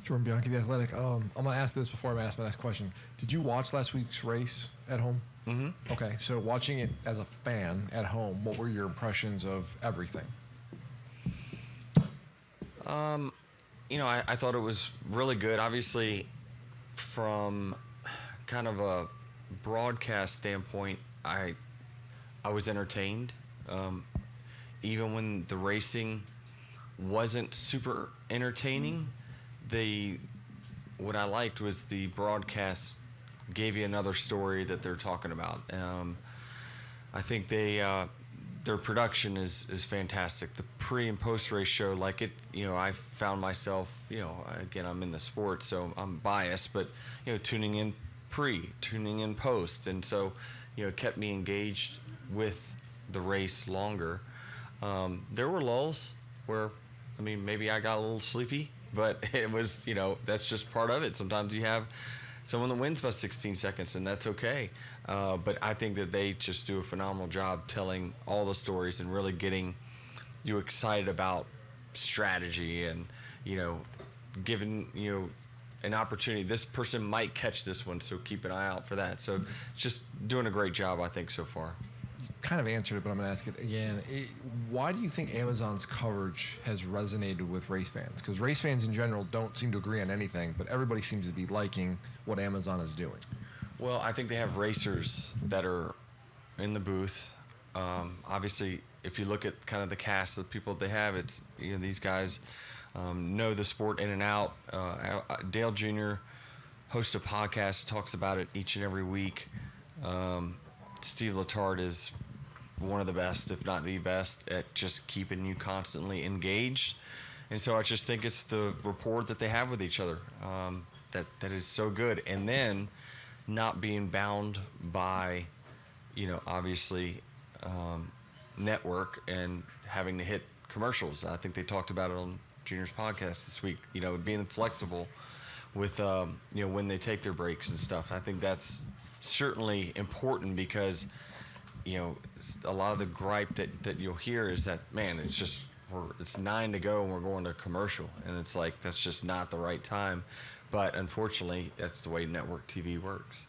Jordan Bianchi, The Athletic. I'm going to ask this before I ask my next question. Did you watch last week's race at home? Mm-hmm. Okay, so watching it as a fan at home, what were your impressions of everything? I thought it was really good. Obviously, from kind of a broadcast standpoint, I was entertained. Even when the racing wasn't super entertaining, what I liked was the broadcast gave you another story that they're talking about. I think their production is fantastic. The pre and post race show, I found myself, again, I'm in the sport, so I'm biased, but tuning in pre, tuning in post, and so it kept me engaged with the race longer. There were lulls where, maybe I got a little sleepy, but it was, that's just part of it. Sometimes you have someone that wins by 16 seconds, and that's okay. But I think that they just do a phenomenal job telling all the stories and really getting you excited about strategy and, giving you an opportunity. This person might catch this one, so keep an eye out for that. So just doing a great job, I think, so far. Kind of answered it, but I'm going to ask it again. Why do you think Amazon's coverage has resonated with race fans? Because race fans in general don't seem to agree on anything, but everybody seems to be liking what Amazon is doing. Well, I think they have racers that are in the booth. Obviously, if you look at kind of the cast of people they have, it's these guys know the sport in and out. Dale Jr. hosts a podcast, talks about it each and every week. Steve Letarte is one of the best, if not the best, at just keeping you constantly engaged. And so I just think it's the rapport that they have with each other that is so good. And then not being bound by, obviously network and having to hit commercials. I think they talked about it on Junior's podcast this week, being flexible with, when they take their breaks and stuff. I think that's certainly important because a lot of the gripe that you'll hear is that, man, it's 9 to go and we're going to commercial, and it's like that's just not the right time. But unfortunately, that's the way network TV works.